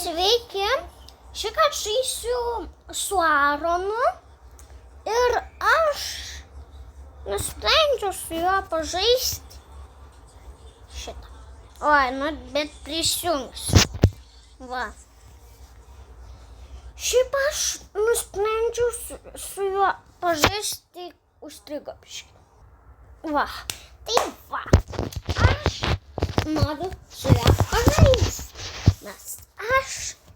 Sveiki, šįkart žaisiu su Aronu ir aš nusprendžiau su juo pažaisti šitą. Oi, bet prisijungsiu. Va. Šiaip aš nusprendžiau su juo pažaisti užstrigo biškį. Va, tai va, aš noriu su juo pažaisti, nes aš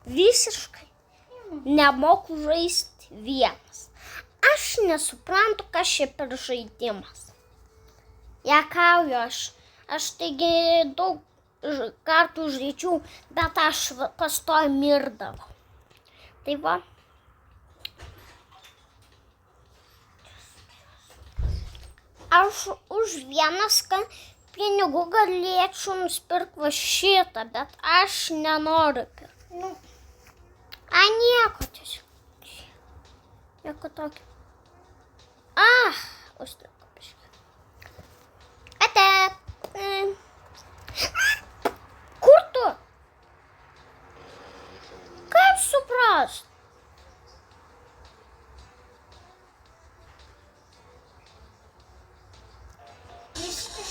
visiškai nemoku žaisti vienas. Aš nesuprantu, kas čia per žaidimas. Juokauju aš taigi daug kartų žaidžiau, bet aš pastoju mirdavau. Tai va. Aš už vienas pinigų galėčiau nusipirkti va šitą, bet aš nenoriu pirkti. Ai, nieko tiesiog. Nieko tokio. Užstrigo biškį. Ate. Kur tu? Kaip suprast?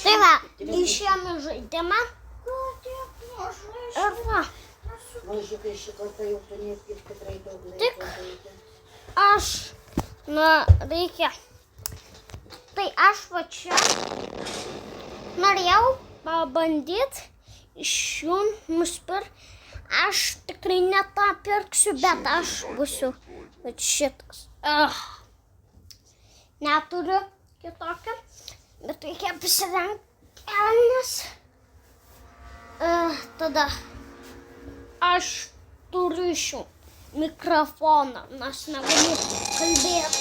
Tai va, išėjome žaidimą. Ir va. Tik aš, reikia. Tai aš va čia norėjau pabandyti iš jų nusipirkti. Aš tikrai ne tą pirksiu, bet aš būsiu šitas. Neturiu kitokio. Bet reikia apsirengti kelnes. Tada aš turiu išjungti mikrofoną, nes negaliu kalbėti.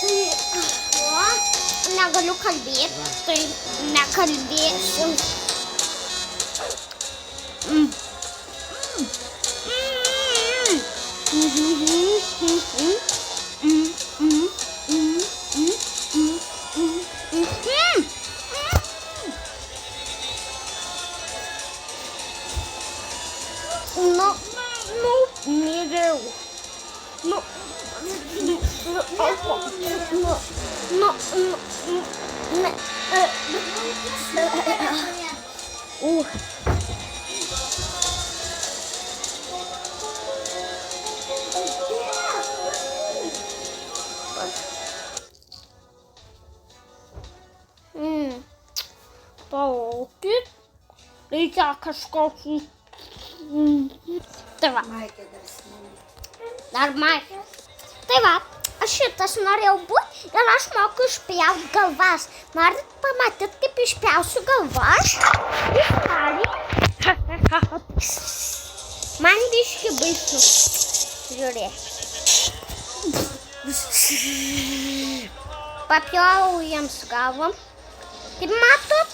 Tai negaliu kalbėti, tai nekalbėsiu. Miriau. Palaukit. Reikia kažkokį. Tai va. Dar Maikė. Tai va, aš šitas norėjau būti ir aš moku išpjauti galvas. Norit pamatyti, kaip išpjausiu galvas? Man biškį baisu. Žiūrėk. Papjauju jiems galvą. Kaip matot?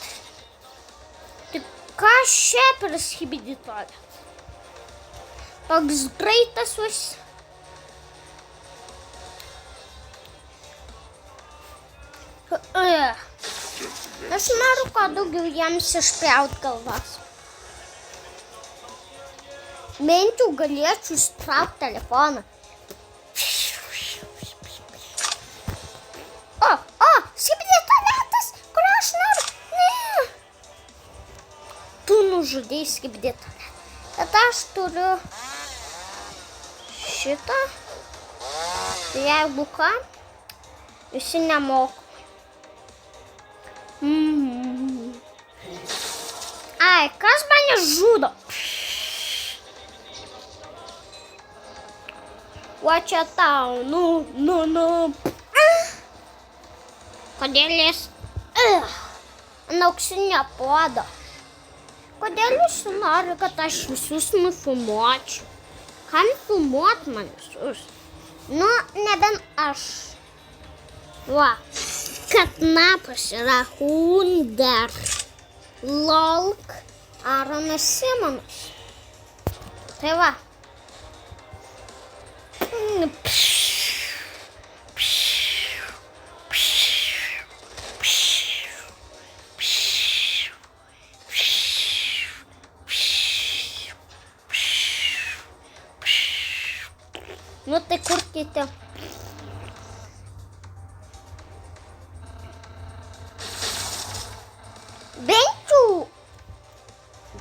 Tai kas čia per schibiditorė? Toks greitas vis. Aš noriu kuo daugiau jiems išpjauti galvas. Bent jau galėčiau ištraukti telefoną. Skibidėtoletas, kurio aš noriu. Ne. Tu nužudei skibidėtoletą. Bet aš turiu šitą. Tai jeigu ką, visi nemoku. Ai, kas mane žudo? O čia tau, Kodėl jis ant auksinio puodo? Kodėl jūs nori, kad aš visus nufilmuočiau? Kam filmuot man visus? Nebent aš. Va, kad napas yra Hunder, Lolk, Aronas Simonas. Tai va. Nu tai kurkite.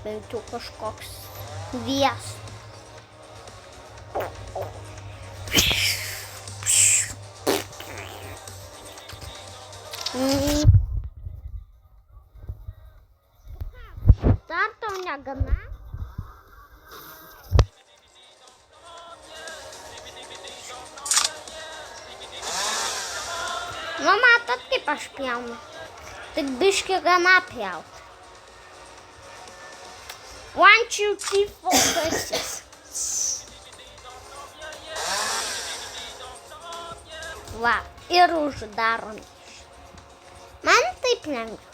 Bent jau kažkoks vies. Dar tau negana? Nu, matot, kaip aš pjaunu. Tik biški gana pjaut. 1, 2, 3, 4, 6. Va, ir uždarom. Man taip lengva.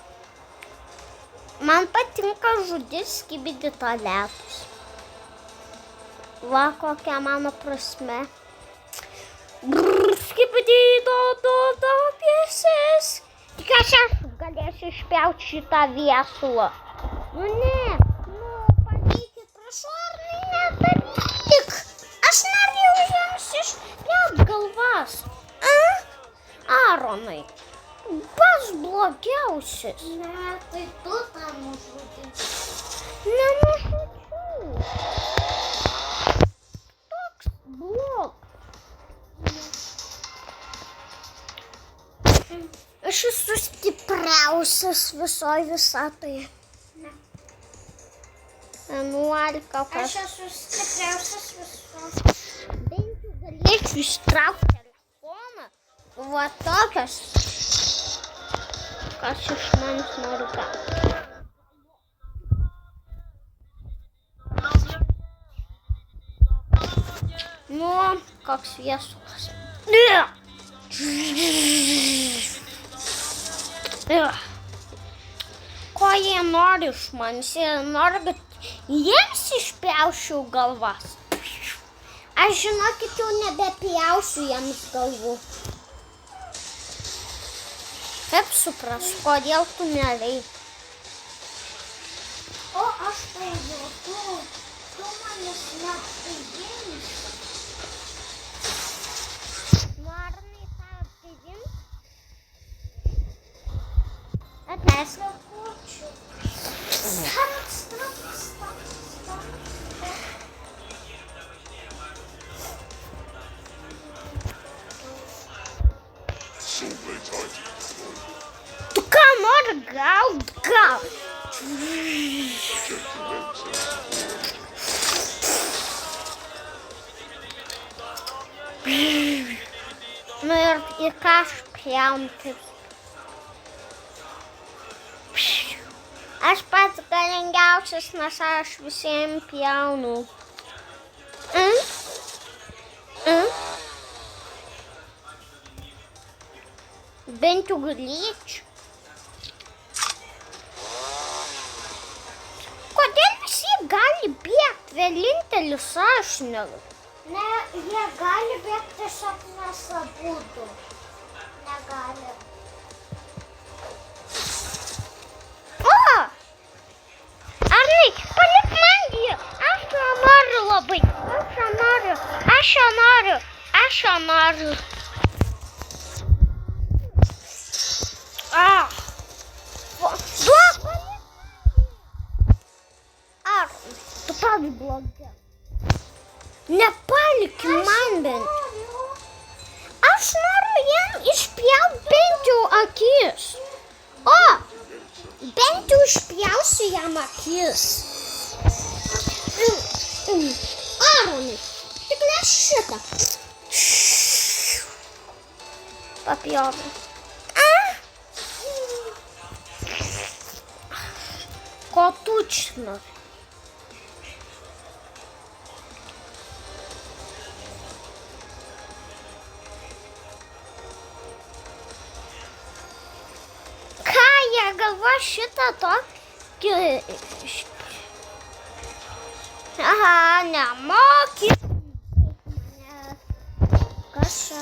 Man patinka žudyti skibidi tualetus. Va, kokia mano prasme. Skibidi piesis. Tik aš galėsiu išpjauti šitą viesulą. Nu ne, padėkit, prašau, ar nedaryk. Aš norėjau jiems išpjauti galvas. Aronai. Pats blogiausias. Ne, tai tu tą nužudai. Nenužudžiau. Toks blogas. Aš esu stipriausias visoje visatoje. Ne. 11 kas. Aš esu stipriausias visoje. Bent jau galėčiau ištraukti telefoną. Va tokias. Kas iš manęs nori gauti. Nu, koks viesulas. Ko jie nori iš manęs? Jie nori, kad jiems išpjaučiau galvas. Aš žinokit, jau nebepjausiu jiems galvų. Kaip supras, kodėl tu nelei? O aš tai juoku, tu manęs neaptaidėlis. Nornai tą aptaidint? Atleisk. Tu ką nori gaut? Nu ir ką aš pjaunu taip. Aš pats galingiausias, nes aš visiems pjaunu. Bent jau galėčiau. Kodėl visi gali bėgti? Vienintelis aš negaliu. Ne, jie gali bėgti, tiesiog mes abudu negali. O! Arnai, palik man jį. Aš jo noriu labai. Aš jo noriu. Duok, ar tu pats blogia. Nepalik man bent. Aš noriu jam išpjauti bent jau akis. O, bent jau išpjausiu jam akis. Aronai, tik ne šitą. Papjovai. Ko tu čia nori? Ką jie galvoja šitą tokį... Aha, nemokyk. Kas čia?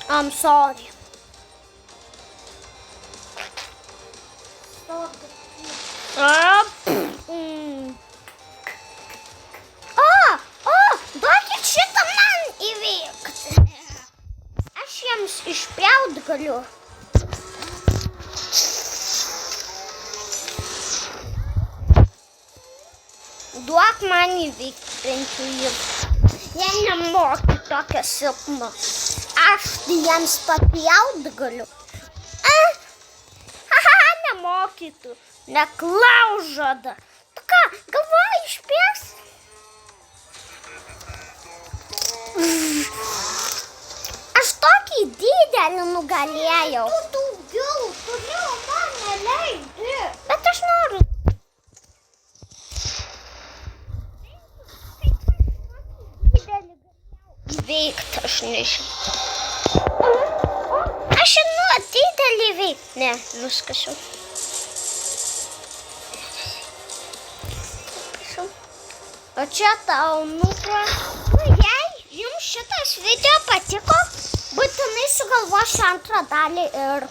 I'm sorry. galiu. Duok man įveikti bent jau jį. Jei nemoki tokio silpno, aš tai jiems papjaut galiu. Nemoki tu, neklaužada. Tu ką, galvoji išpės? Aš tokį didelį nugalėjau. Tu daugiau, toliau man neleidi. Bet aš noriu. Veikt, aš nežinau. Aš žinau, didelį veikt. Ne, viskas jau. O čia tau nukra. Jei jums šitas video patiko, būtinai sugalvosiu antrą dalį ir